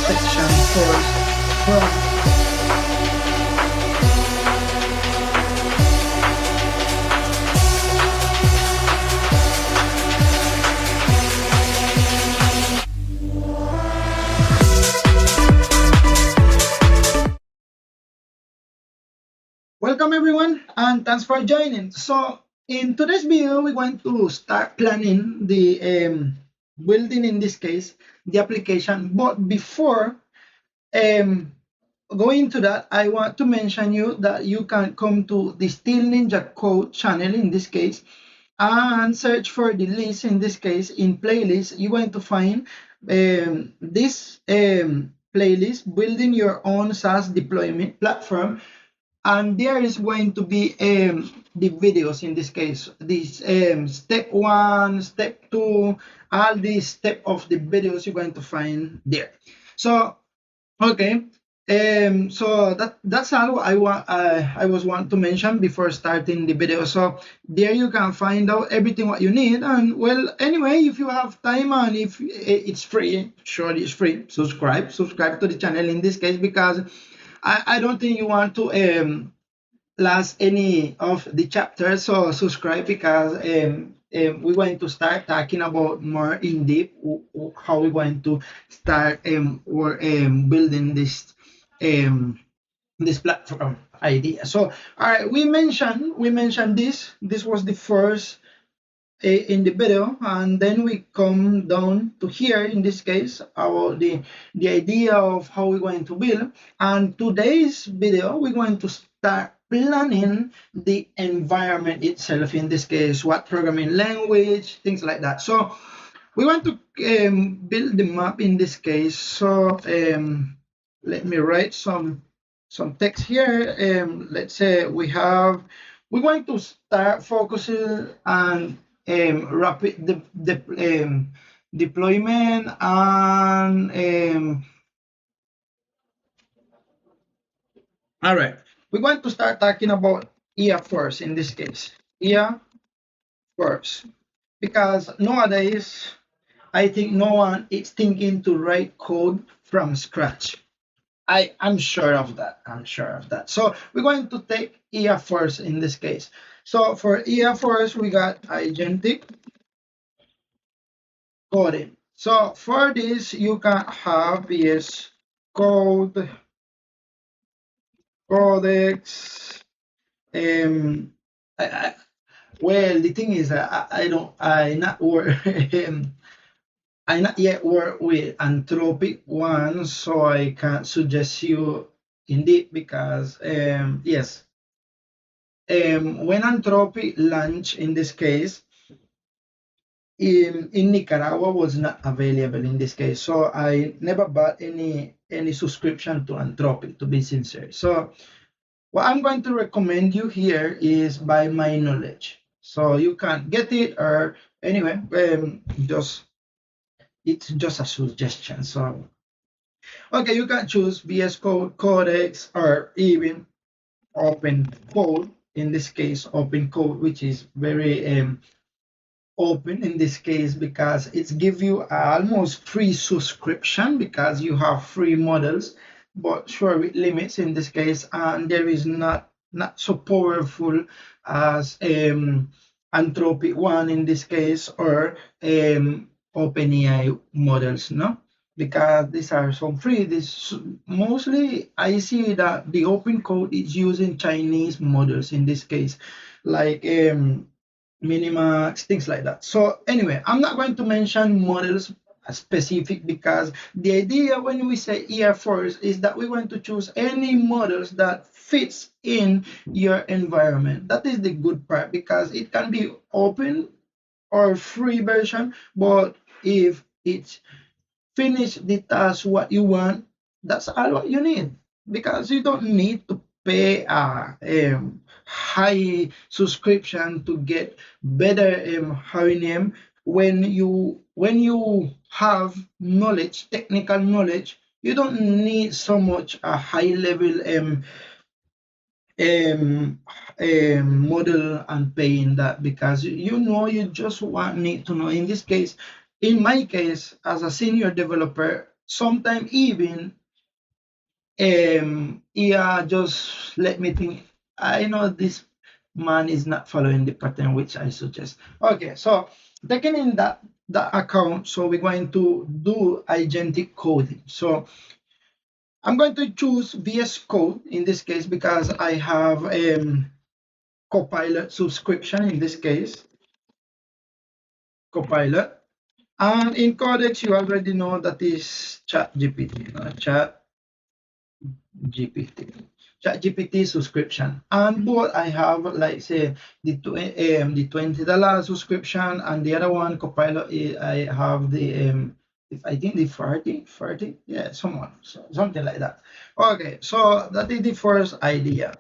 section for Welcome everyone and thanks for joining. So in today's video, we're going to start planning the building, in this case, the application. But before going to that, I want to mention you that you can come to the Steel Ninja Code channel, in this case, and search for the list. In this case, in playlist, you're going to find this playlist, building your own SaaS deployment platform. And there is going to be the videos, in this case, this step 1, step 2, all these step of the videos you're going to find there. So okay, so that's all I want to mention before starting the video. So there you can find out everything what you need. And well, anyway, if you have time and if it's free, sure, it's free, subscribe to the channel, in this case, because I don't think you want to last any of the chapters. So subscribe, because we're going to start talking about more in depth how we're going to start building this this platform idea. So all right, we mentioned this was the first in the video, and then we come down to here, in this case, about the idea of how we're going to build. And today's video, we're going to start planning the environment itself, in this case, what programming language, things like that. So we want to build the map, in this case. So let me write some text here. Let's say we're going to start focusing on rapid deployment and all right, we're going to start talking about IA first, in this case, IA first, because nowadays I think no one is thinking to write code from scratch. I'm sure of that. So we're going to take IA first, in this case. So for IA first, we got agentic coding. So for this, you can have VS Code, Codex. Well, the thing is, I not yet work with Anthropic one, so I can't suggest you indeed, because yes, when Anthropic launched, in this case, in Nicaragua was not available, in this case, so I never bought any subscription to Anthropic, to be sincere. So what I'm going to recommend you here is by my knowledge. So you can get it, or anyway, it's just a suggestion. So okay, you can choose VS Code, Codex, or even Open Code. In this case, Open Code, which is very open in this case, because it's give you almost free subscription, because you have free models, but sure, with limits in this case, and there is not so powerful as Anthropic one, in this case, or OpenAI models, no? because these are some free. This mostly I see that the open code is using Chinese models in this case, like Minimax, things like that. So anyway, I'm not going to mention models specific because the idea when we say ER first is that we want to choose any models that fits in your environment. That is the good part because it can be open or free version, but if it's finish the task what you want, that's all what you need because you don't need to pay a high subscription to get better how you name when you have knowledge, technical knowledge, you don't need so much a high level um, model and paying that because you know you just want need to know. In this case, in my case, as a senior developer, sometimes even yeah, just let me think. I know this man is not following the pattern which I suggest. Okay, so taking in that account, so we're going to do agentic coding. So I'm going to choose VS Code in this case because I have Copilot subscription in this case, Copilot. And in Codex, you already know that is ChatGPT, GPT. ChatGPT subscription. And both I have like say the $20 subscription and the other one Copilot I have the I think the 40, yeah, something like that. Okay, so that is the first idea.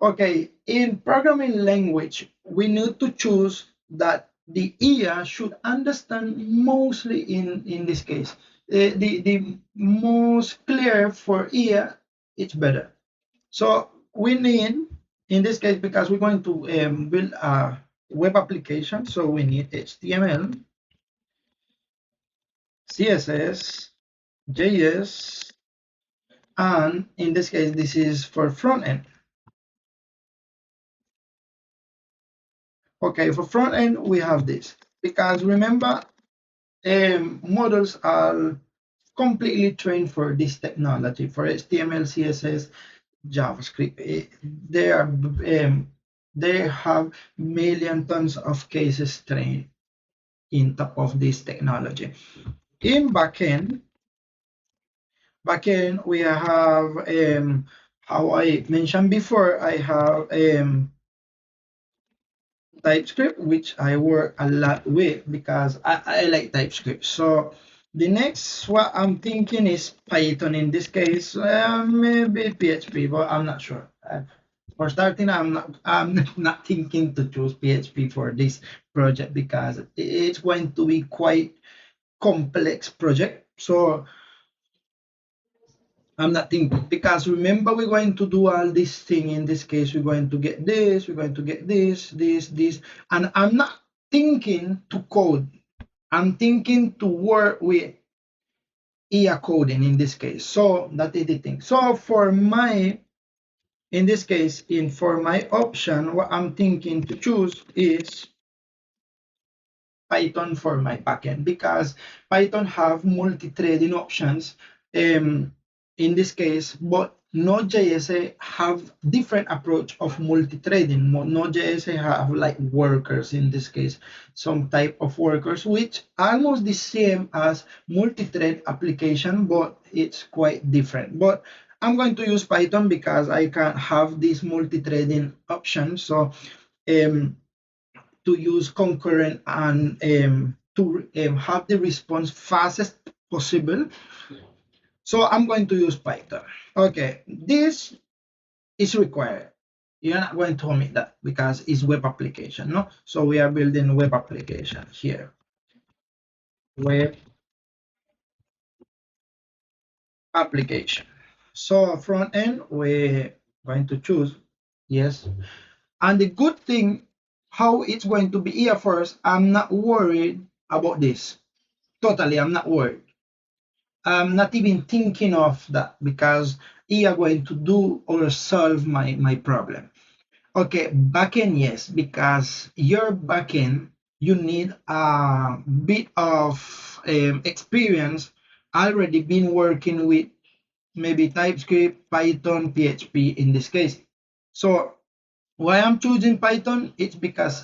Okay, in programming language, we need to choose that the ear should understand mostly in this case. The most clear for ear, it's better. So we need, in this case, because we're going to build a web application, so we need HTML, CSS, JS, and in this case, this is for front end. Okay, for front end, we have this because remember, models are completely trained for this technology for HTML, CSS, JavaScript. They are they have million tons of cases trained in top of this technology. In backend we have how I mentioned before, I have TypeScript, which I work a lot with because I like TypeScript. So the next what I'm thinking is Python in this case, maybe PHP, but I'm not sure. For starting, I'm not thinking to choose PHP for this project because it's going to be quite complex project. So I'm not thinking because remember we're going to do all this thing in this case. We're going to get this, we're going to get this, and I'm not thinking to code. I'm thinking to work with IA coding in this case. So that is the thing. So for my, in this case, for my option, what I'm thinking to choose is Python for my backend because Python have multi-threading options in this case, but Node.js have different approach of multi-threading. Node.js have like workers in this case, some type of workers, which almost the same as multi-thread application, but it's quite different. But I'm going to use Python because I can have this multi-threading option. So um, to use concurrent and to have the response fastest possible. So I'm going to use Python. Okay, this is required. You're not going to omit that because it's web application, no? So we are building web application here. Web application. So front end, we're going to choose yes. And the good thing, how it's going to be here first, I'm not worried about this. Totally, I'm not worried. I'm not even thinking of that because they are going to do or solve my problem. Okay, backend, yes, because your backend, you need a bit of experience already been working with maybe TypeScript, Python, PHP in this case. So why I'm choosing Python? It's because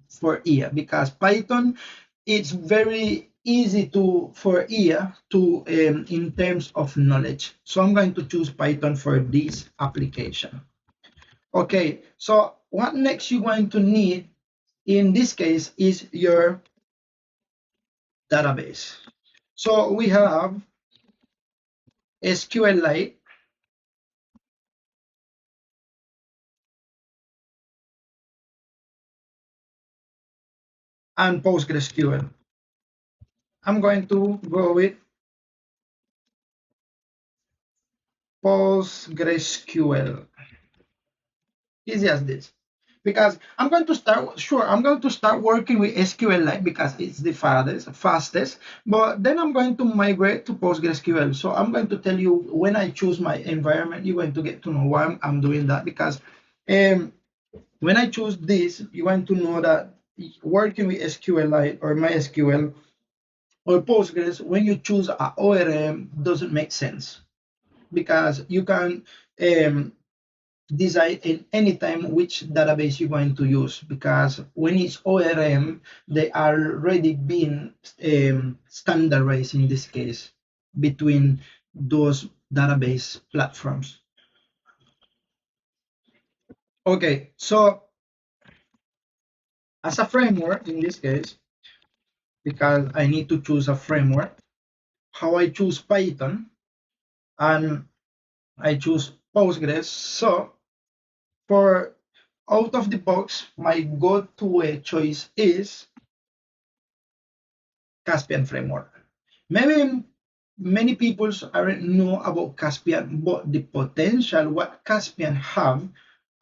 for IA, because Python it's very easy to for IA to in terms of knowledge. So I'm going to choose Python for this application. Okay, so what next you're going to need in this case is your database. So we have SQLite and PostgreSQL. I'm going to go with PostgreSQL. Easy as this. Because I'm going to start working with SQLite because it's the fastest, but then I'm going to migrate to PostgreSQL. So I'm going to tell you when I choose my environment, you're going to get to know why I'm doing that because um, when I choose this, you want to know that working with SQLite or MySQL or Postgres, when you choose a ORM, doesn't make sense because you can decide in any time which database you're going to use because when it's ORM, they are already been standardized in this case between those database platforms. Okay, so as a framework in this case, because I need to choose a framework, how I choose Python and I choose Postgres. So for out of the box, my go-to choice is Caspian framework. Maybe many people aren't know about Caspian, but the potential what Caspian have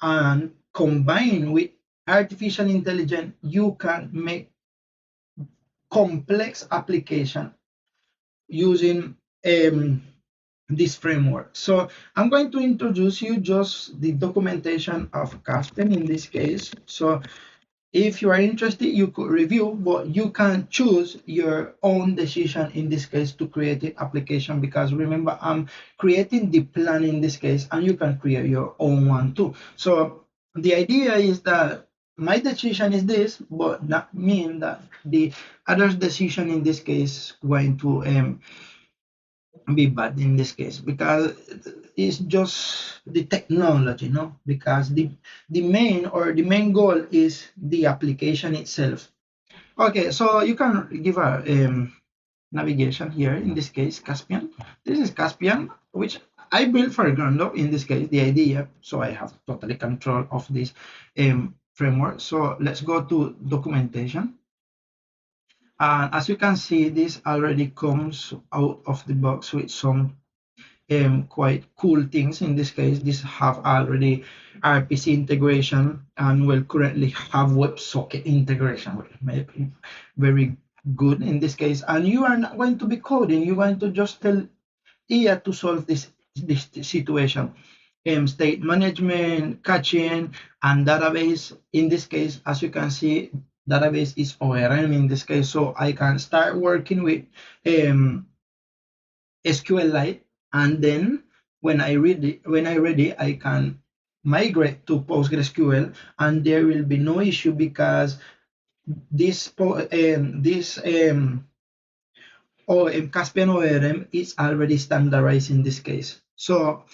and combined with artificial intelligence, you can make complex application using this framework. So I'm going to introduce you just the documentation of Caspian in this case. So if you are interested, you could review, but you can choose your own decision in this case to create an application because remember, I'm creating the plan in this case, and you can create your own one too. So the idea is that my decision is this, but not mean that the other's decision in this case going to be bad in this case because it's just the technology, no? Because the main goal is the application itself. Okay, so you can give a navigation here in this case Caspian. This is Caspian, which I built for ground up in this case the idea, so I have totally control of this framework. So let's go to documentation. And as you can see, this already comes out of the box with some quite cool things. In this case, this have already RPC integration and will currently have WebSocket integration, which may be very good in this case. And you are not going to be coding, you're going to just tell IA to solve this situation. State management, caching, and database. In this case, as you can see, database is ORM in this case, so I can start working with SQLite, and then when I ready, I can migrate to PostgreSQL, and there will be no issue because this Caspian ORM is already standardized in this case. So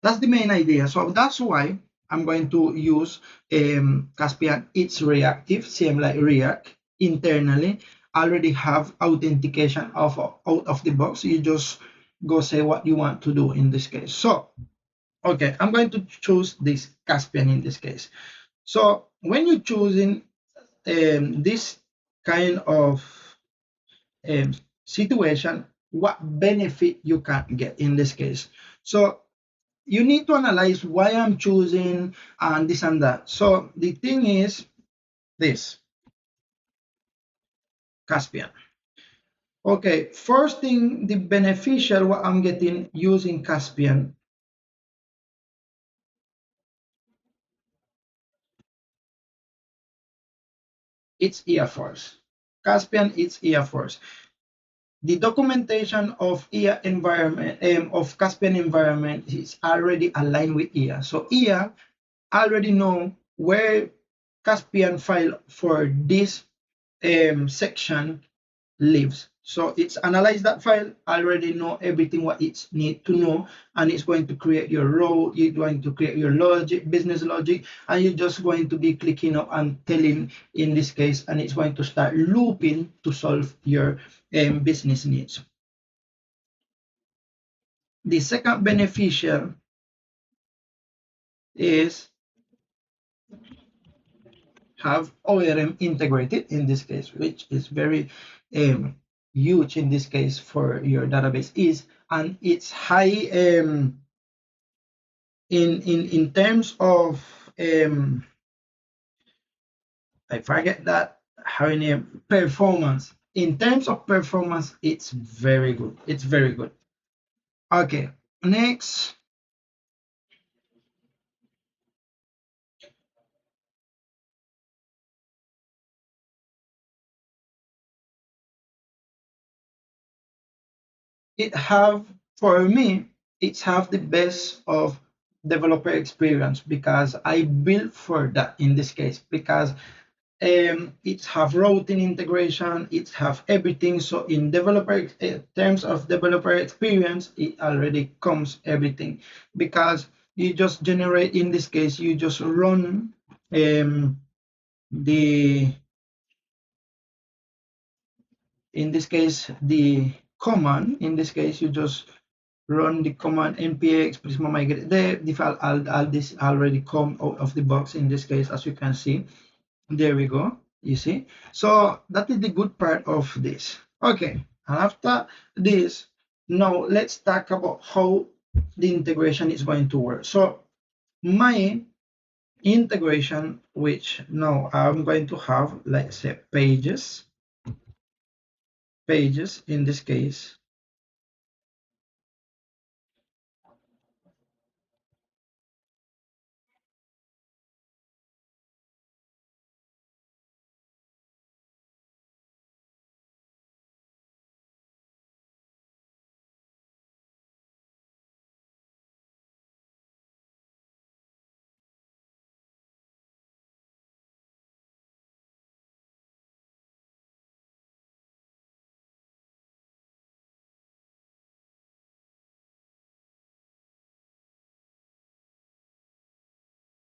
that's the main idea. So that's why I'm going to use Caspian. It's reactive, same like React internally. Already have authentication out of the box. You just go say what you want to do in this case. So, okay, I'm going to choose this Caspian in this case. So when you're choosing this kind of um, situation, what benefit you can get in this case. So you need to analyze why I'm choosing and this and that. So the thing is this Caspian. Okay, first thing, the beneficial what I'm getting using Caspian, it's Air Force. Caspian, it's Air Force. The documentation of IA environment, of Caspian environment is already aligned with IA. So IA already know where Caspian file for this section lives. So it's analyzed that file, already know everything what it need to know, and it's going to create your role, you're going to create your logic, business logic, and you're just going to be clicking up and telling in this case, and it's going to start looping to solve your business needs. The second beneficial is have ORM integrated in this case, which is very huge in this case for your database is, and it's high in terms of I forget that how name performance. In terms of performance, it's very good. It's very good. Okay, next. It have for me, it's have the best of developer experience because I built for that in this case because it have routing integration, it have everything. So in developer terms of developer experience, it already comes everything because you just generate in this case you just run the in this case the command. In this case you just run the command npx prisma migrate. The file all this already come out of the box in this case, as you can see. There we go. You see? So that is the good part of this. Okay. And after this, now let's talk about how the integration is going to work. So my integration, which now I'm going to have, let's say, pages in this case.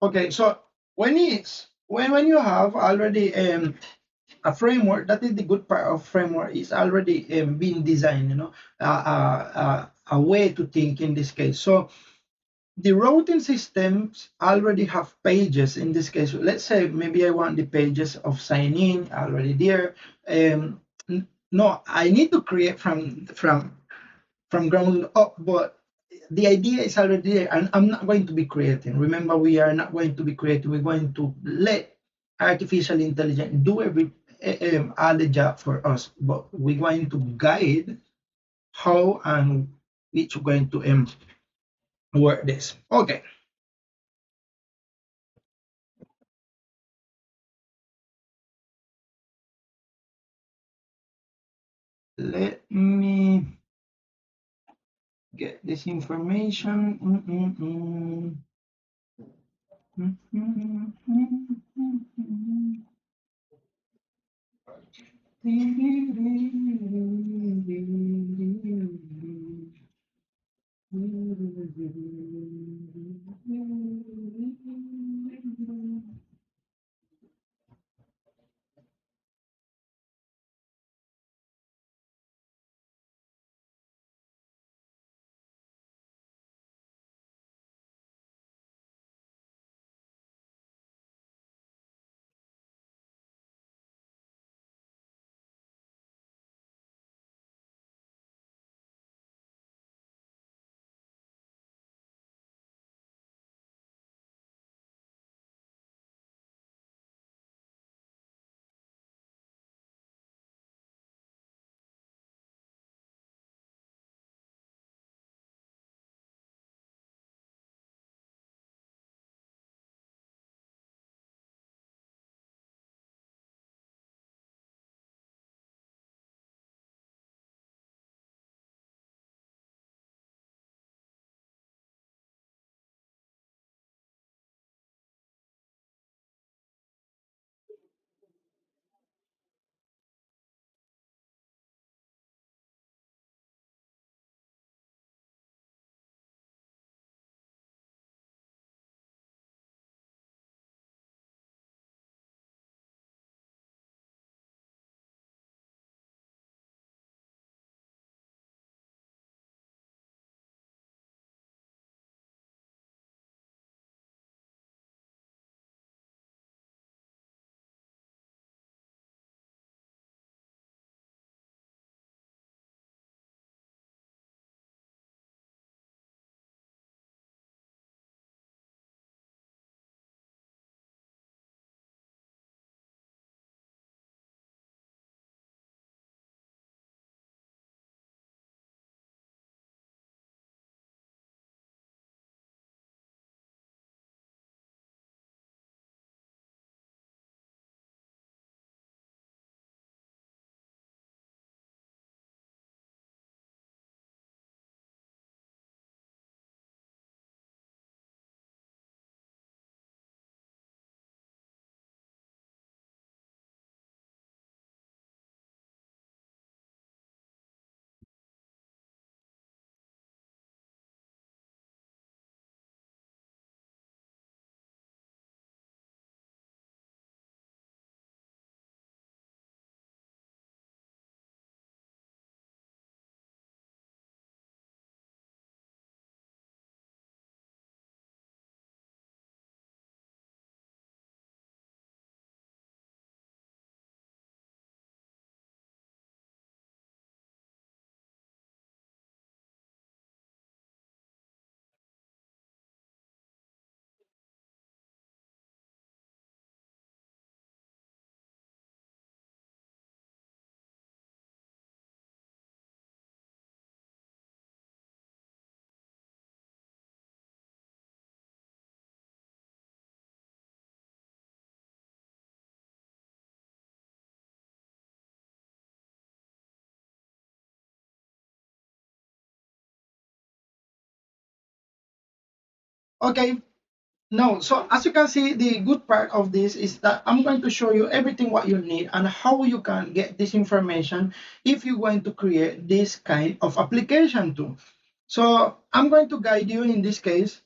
Okay, so when you have already a framework, that is the good part of framework, is already being designed, a way to think in this case. So the routing systems already have pages in this case. Let's say maybe I want the pages of sign in already there. No, I need to create from ground up, but the idea is already there, and I'm not going to be creating. Remember, we are not going to be creating. We're going to let artificial intelligence do all the job for us, but we're going to guide how and which we're going to work this. Okay. Let me get this information. Okay, no, so as you can see, the good part of this is that I'm going to show you everything what you need and how you can get this information if you're going to create this kind of application too. So I'm going to guide you in this case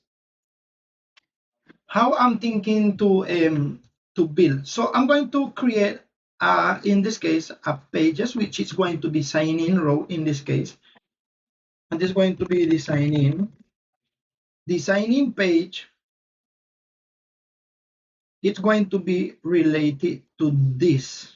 how I'm thinking to build. So I'm going to create in this case a pages which is going to be sign in row in this case. And this is going to be the sign in. The sign in page, it's going to be related to this.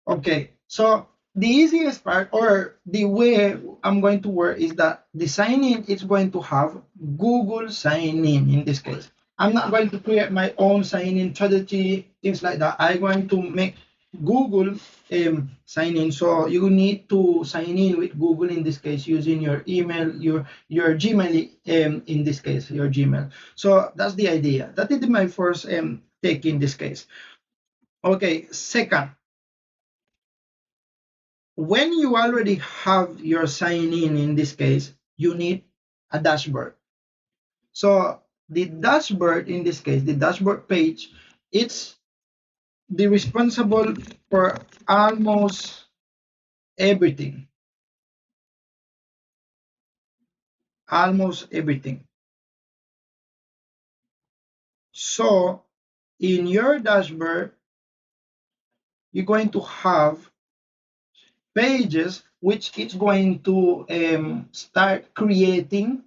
Okay, so the easiest part or the way I'm going to work is that the sign in is going to have Google sign in this case. I'm not going to create my own sign in strategy, things like that. I'm going to make Google sign in. So you need to sign in with Google in this case using your email, your Gmail in this case, your Gmail. So that's the idea. That is my first take in this case. Okay, second, when you already have your sign in this case, you need a dashboard. So the dashboard in this case, the dashboard page, it's the responsible for almost everything, almost everything. So in your dashboard, you're going to have pages which it's going to start creating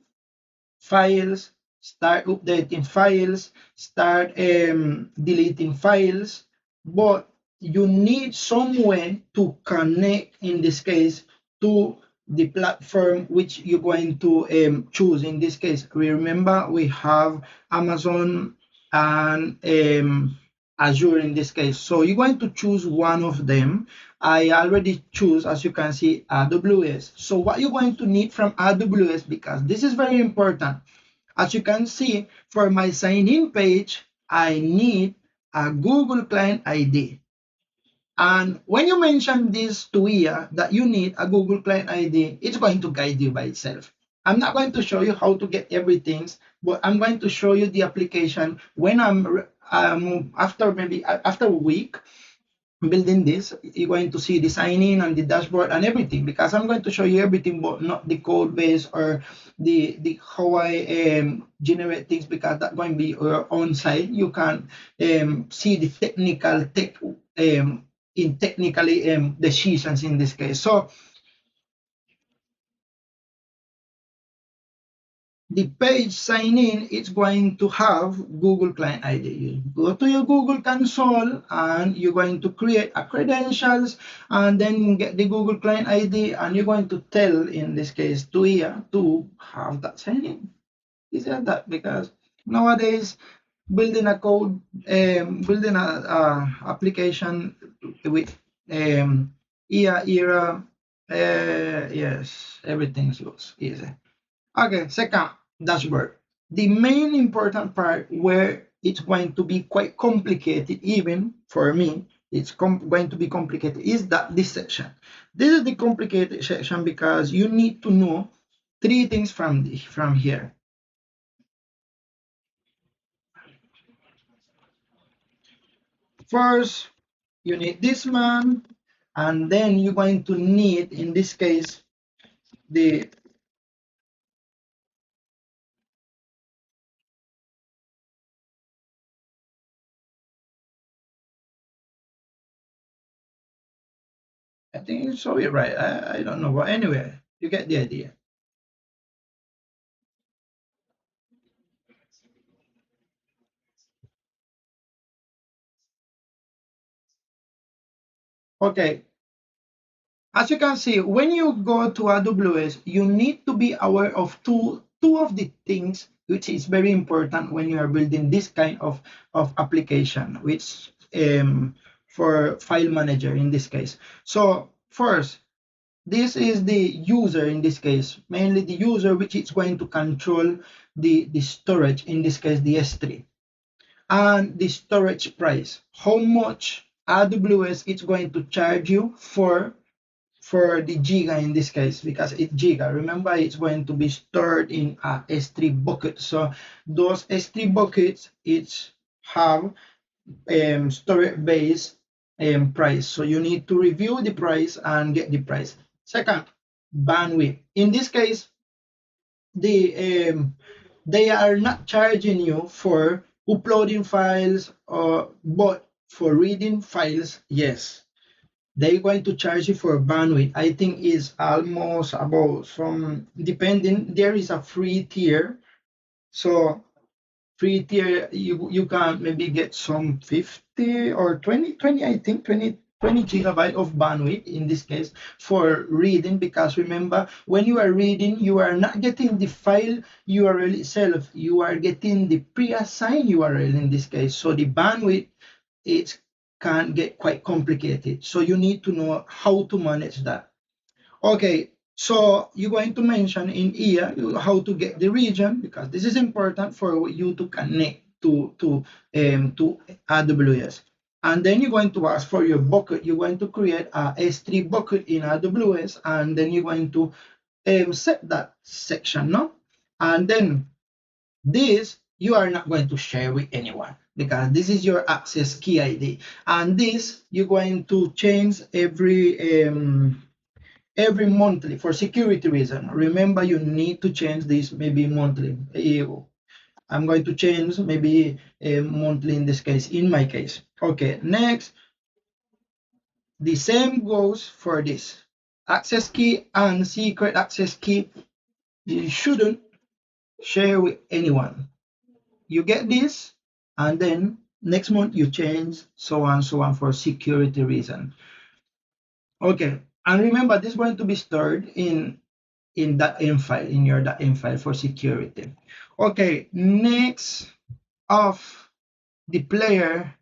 files, start updating files, start deleting files, but you need somewhere to connect, in this case, to the platform which you're going to choose. In this case, remember we have Amazon and Azure in this case. So you're going to choose one of them. I already choose, as you can see, AWS. So what you're going to need from AWS, because this is very important. As you can see, for my sign-in page, I need a Google Client ID. And when you mention this to IA, that you need a Google Client ID, it's going to guide you by itself. I'm not going to show you how to get everything, but I'm going to show you the application when I'm after maybe after a week building this. You're going to see the sign in and the dashboard and everything, because I'm going to show you everything but not the code base or the how I generate things, because that's going to be on site. You can see the technical in technically decisions in this case. So the page sign in, it's going to have Google Client ID. You go to your Google console and you're going to create a credentials and then get the Google Client ID, and you're going to tell, in this case, to here to have that sign in. Easy as that, because nowadays building a code, building a application with era, yes, everything looks easy. Okay, second, dashboard. The main important part where it's going to be quite complicated, even for me, it's going to be complicated, is that this section. This is the complicated section because you need to know three things from here. First, you need this man, and then you're going to need, in this case, the I think you saw it right. I don't know, but anyway, you get the idea. Okay, as you can see, when you go to AWS, you need to be aware of two of the things which is very important when you are building this kind of application, which for file manager in this case. So first, this is the user in this case, mainly the user, which is going to control the storage, in this case, the S3, and the storage price. How much AWS is going to charge you for the giga in this case because it's giga. Remember, it's going to be stored in a S3 bucket. So those S3 buckets each have storage base price. So you need to review the price and get the price. Second, bandwidth. In this case, they are not charging you for uploading files or but for reading files, yes. They're going to charge you for bandwidth. I think is almost about some depending. There is a free tier. So free tier you can maybe get some 50 or 20 I think 20 gigabyte of bandwidth in this case for reading, because remember, when you are reading, you are not getting the file URL itself, you are getting the pre-assigned URL in this case. So the bandwidth, it can get quite complicated, so you need to know how to manage that. Okay, so you're going to mention in here how to get the region, because this is important for you to connect to AWS. And then you're going to ask for your bucket. You're going to create a S3 bucket in AWS, and then you're going to set that section, no? And then this you are not going to share with anyone because this is your access key ID. And this you're going to change every monthly for security reason. Remember, you need to change this maybe monthly. I'm going to change maybe monthly in this case, in my case. Okay, next, the same goes for this access key and secret access key. You shouldn't share with anyone. You get this, and then next month you change, so on for security reason. Okay, and remember, this is going to be stored in that .env file, in your .env file for security. Okay, next of the player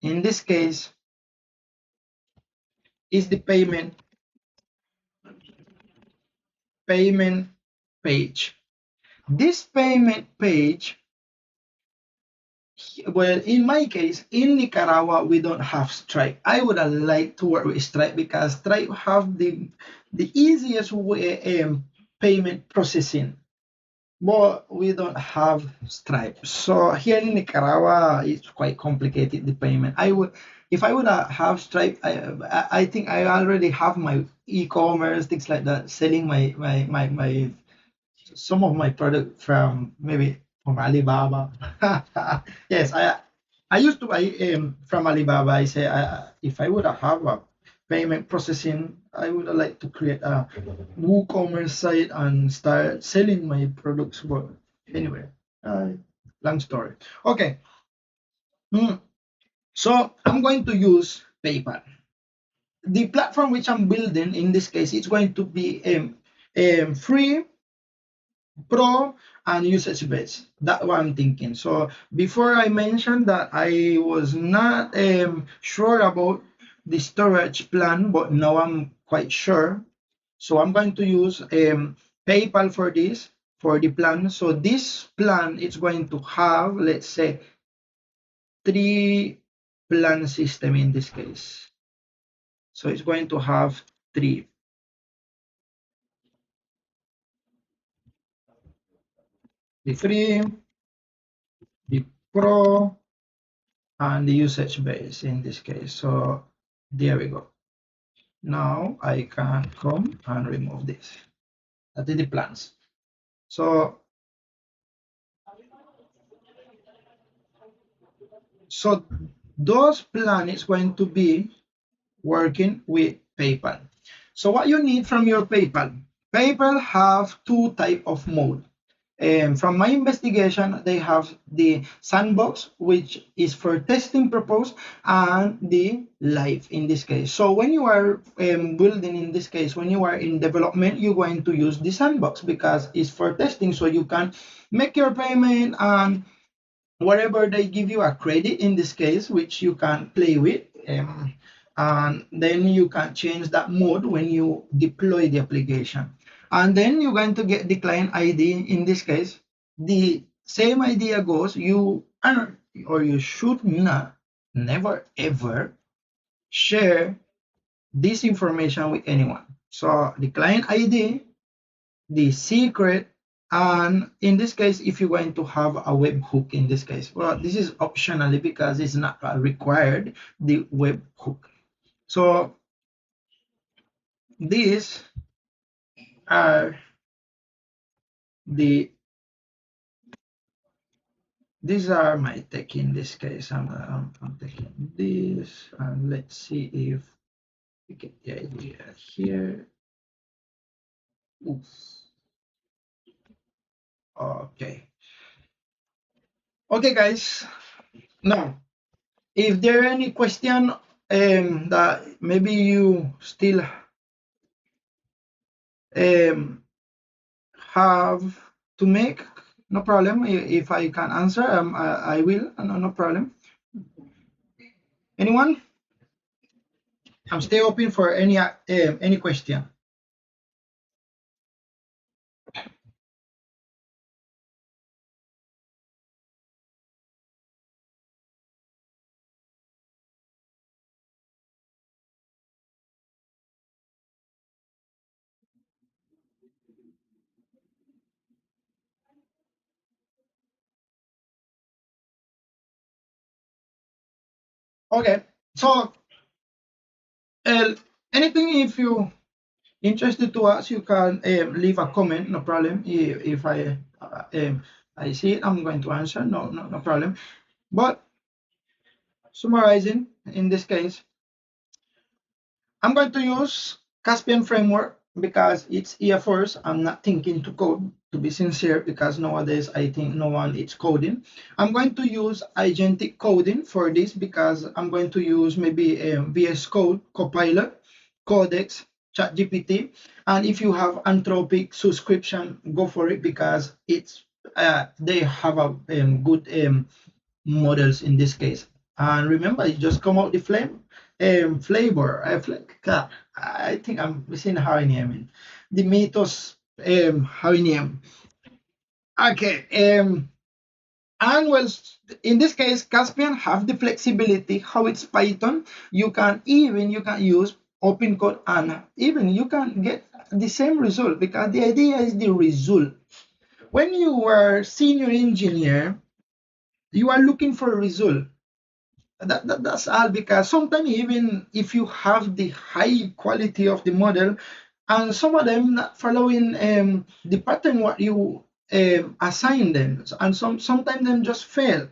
in this case is the payment page. This payment page, well, in my case, in Nicaragua, we don't have Stripe. I would have liked to work with Stripe because Stripe have the easiest way payment processing, but we don't have Stripe. So here in Nicaragua, it's quite complicated, the payment. If I would have Stripe, I think I already have my e-commerce, things like that, selling my some of my product from maybe from Alibaba. Yes, I used to buy from Alibaba. I say if I would have a payment processing, I would like to create a WooCommerce site and start selling my products. But anyway, long story. Okay, so I'm going to use PayPal. The platform which I'm building in this case, it's going to be free, pro, and usage based. That's what I'm thinking. So before I mentioned that I was not sure about the storage plan, but now I'm quite sure. So I'm going to use PayPal for this, for the plan. So this plan is going to have, let's say, 3 plan system in this case. So it's going to have 3. The free, the pro, and the usage base in this case. So there we go. Now I can come and remove this. That is the plans. So those plans is going to be working with PayPal. So what you need from your PayPal have 2 type of mode. From my investigation, they have the sandbox, which is for testing purpose, and the live in this case. So when you are building, in this case, when you are in development, you're going to use the sandbox because it's for testing. So you can make your payment and whatever they give you a credit in this case, which you can play with. And then you can change that mode when you deploy the application. And then you're going to get the client ID. In this case, the same idea goes, you are, or you should not, never ever share this information with anyone. So the client ID, the secret, and in this case, if you're going to have a webhook in this case, well, this is optionally because it's not required, the webhook. So these are the these are my tech in this case. I'm taking this, and let's see if we get the idea here. Oops. Okay. Okay, guys. Now, if there are any question that maybe you still have to make, no problem. If I can answer, I will. No problem. Anyone? I'm still open for any question. Okay. So, anything if you interested to ask, you can leave a comment. No problem. If I see it, I'm going to answer. No problem. But summarizing in this case, I'm going to use Caspian framework because it's here first. I'm not thinking to code, to be sincere, because nowadays I think no one is coding. I'm going to use agentic coding for this because I'm going to use maybe VS Code, Copilot, Codex, ChatGPT, and if you have Anthropic subscription, go for it because it's they have a good models in this case. And remember, it just come out the flavor. I think I'm missing how I name it. The mythos how I name. Okay. And well, in this case, Caspian have the flexibility. How it's Python, you can use open code and even you can get the same result because the idea is the result. When you are senior engineer, you are looking for a result. That's all because sometimes even if you have the high quality of the model and some of them not following the pattern what you assign them and sometimes them just fail,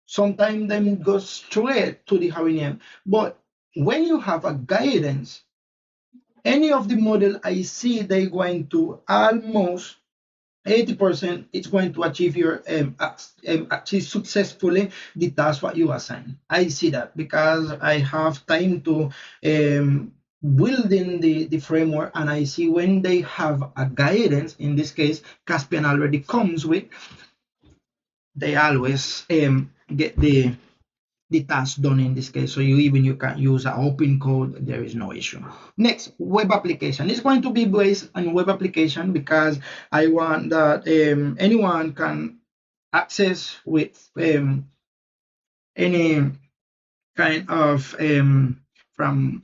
sometimes them go straight to the Harinian. But when you have a guidance, any of the model I see they going to almost 80% it's going to achieve your achieve successfully the task what you assign. I see that because I have time to building the framework and I see when they have a guidance, in this case Caspian already comes with, they always get the task done in this case. So you can use an open code, there is no issue. Next, web application. It's going to be based on web application because I want that anyone can access with any kind of from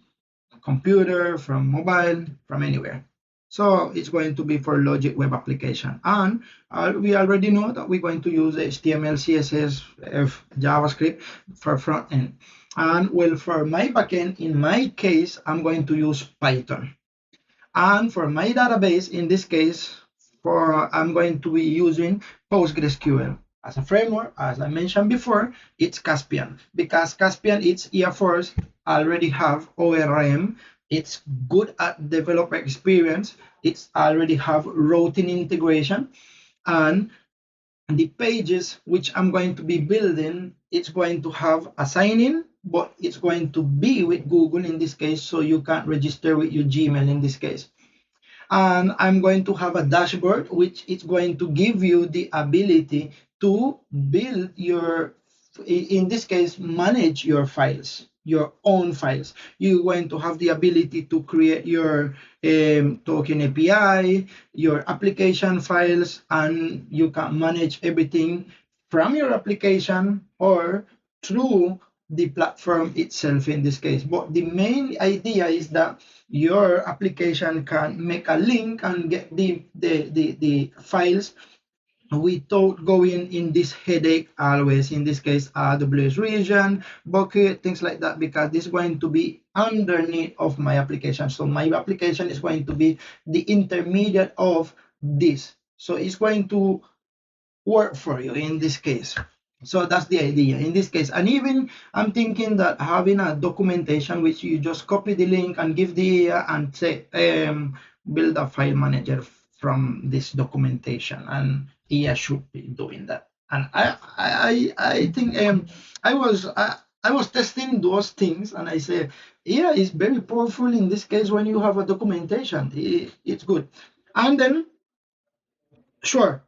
computer, from mobile, from anywhere. So it's going to be for logic web application. And we already know that we're going to use HTML, CSS, JavaScript for front end. And well, for my backend, in my case, I'm going to use Python. And for my database, in this case, I'm going to be using PostgreSQL. As a framework, as I mentioned before, it's Caspian. Because Caspian, it's here first, already have ORM. It's good at developer experience. It's already have routing integration. And the pages which I'm going to be building, it's going to have a sign-in, but it's going to be with Google in this case, so you can register with your Gmail in this case. And I'm going to have a dashboard which is going to give you the ability to build your, in this case, manage your files, your own files. You're going to have the ability to create your token API, your application files, and you can manage everything from your application or through the platform itself in this case. But the main idea is that your application can make a link and get the files without going in this headache always, in this case AWS region, bucket, things like that, because this is going to be underneath of my application. So my application is going to be the intermediate of this. So it's going to work for you in this case. So that's the idea in this case. And even I'm thinking that having a documentation which you just copy the link and give the and say build a file manager from this documentation, and IA should be doing that. And I think I was testing those things, and I say IA is very powerful in this case when you have a documentation. It's good. And then sure,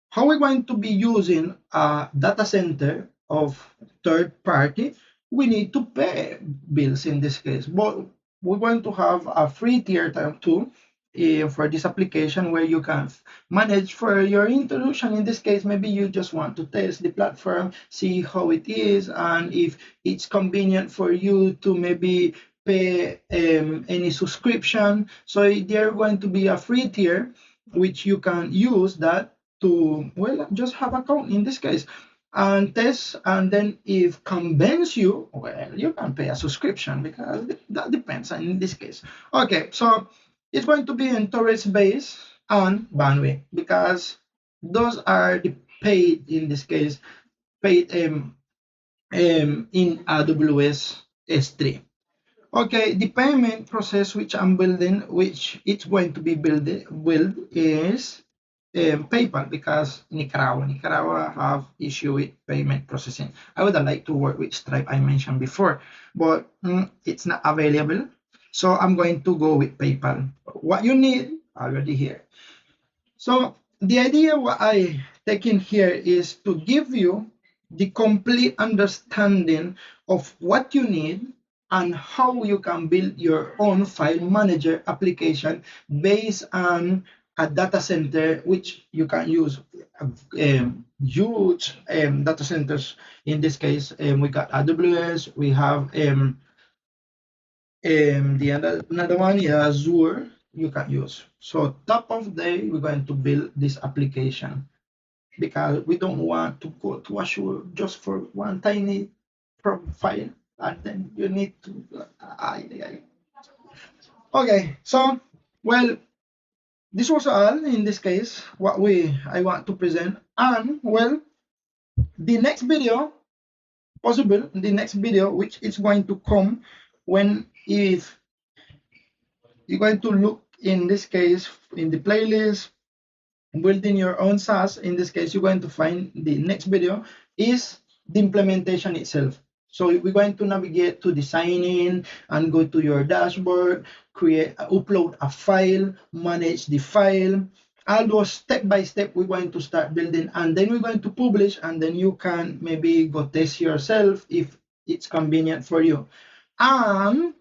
how we're going to be using a data center of third party, we need to pay bills in this case. But we're going to have a free tier too for this application where you can manage for your introduction. In this case, maybe you just want to test the platform, see how it is, and if it's convenient for you to maybe pay any subscription. So there going to be a free tier which you can use that to, well, just have account in this case and test, and then if convince you, well, you can pay a subscription, because that depends in this case. Okay, so it's going to be in storage base and bandwidth, because those are the paid in this case, paid in AWS S3. Okay, the payment process which I'm building, which it's going to be built is PayPal, because Nicaragua have issue with payment processing. I would like to work with Stripe, I mentioned before, but it's not available. So I'm going to go with PayPal. What you need already here. So the idea what I take in here is to give you the complete understanding of what you need and how you can build your own file manager application based on a data center, which you can use huge data centers. In this case, we got AWS, we have the another one is Azure you can use. So top of day, we're going to build this application, because we don't want to go to Azure just for one tiny file, and then you need to. Okay, so well, this was all in this case what I want to present, and well, the next video possible, the next video which is going to come when if you're going to look in this case in the playlist building your own SaaS. In this case, you're going to find the next video is the implementation itself. So we're going to navigate to the sign in and go to your dashboard, create, upload a file, manage the file. All those step by step we're going to start building, and then we're going to publish, and then you can maybe go test yourself if it's convenient for you. And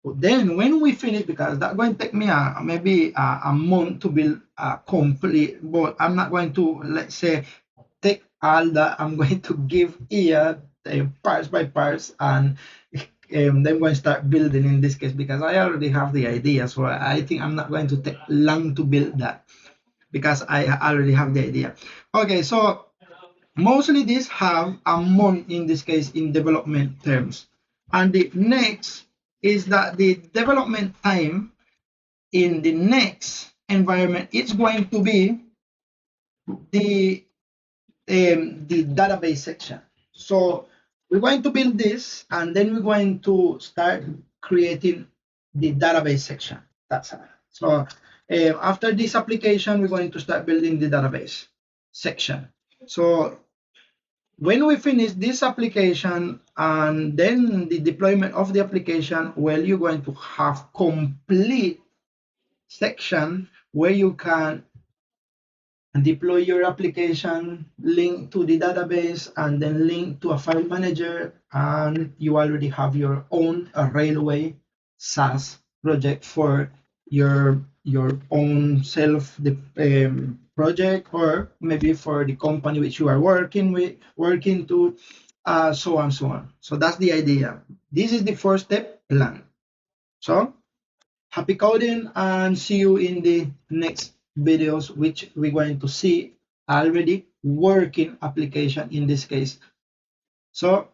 then when we finish, because that's going to take me maybe a month to build a complete, but I'm not going to, let's say, take all that. I'm going to give here parts by parts, and then I'm going to start building in this case, because I already have the idea. So I think I'm not going to take long to build that, because I already have the idea. Okay, so mostly these have a month in this case in development terms. And the next is that the development time in the next environment is going to be the database section. So we're going to build this, and then we're going to start creating the database section. That's it. So after this application, we're going to start building the database section. So when we finish this application and then the deployment of the application, well, you're going to have complete section where you can deploy your application, link to the database, and then link to a file manager, and you already have your own railway SaaS project for your own self project, or maybe for the company which you are working to. so on, so on. So that's the idea. This is the first step, plan. So happy coding and see you in the next videos, which we're going to see already working application in this case. So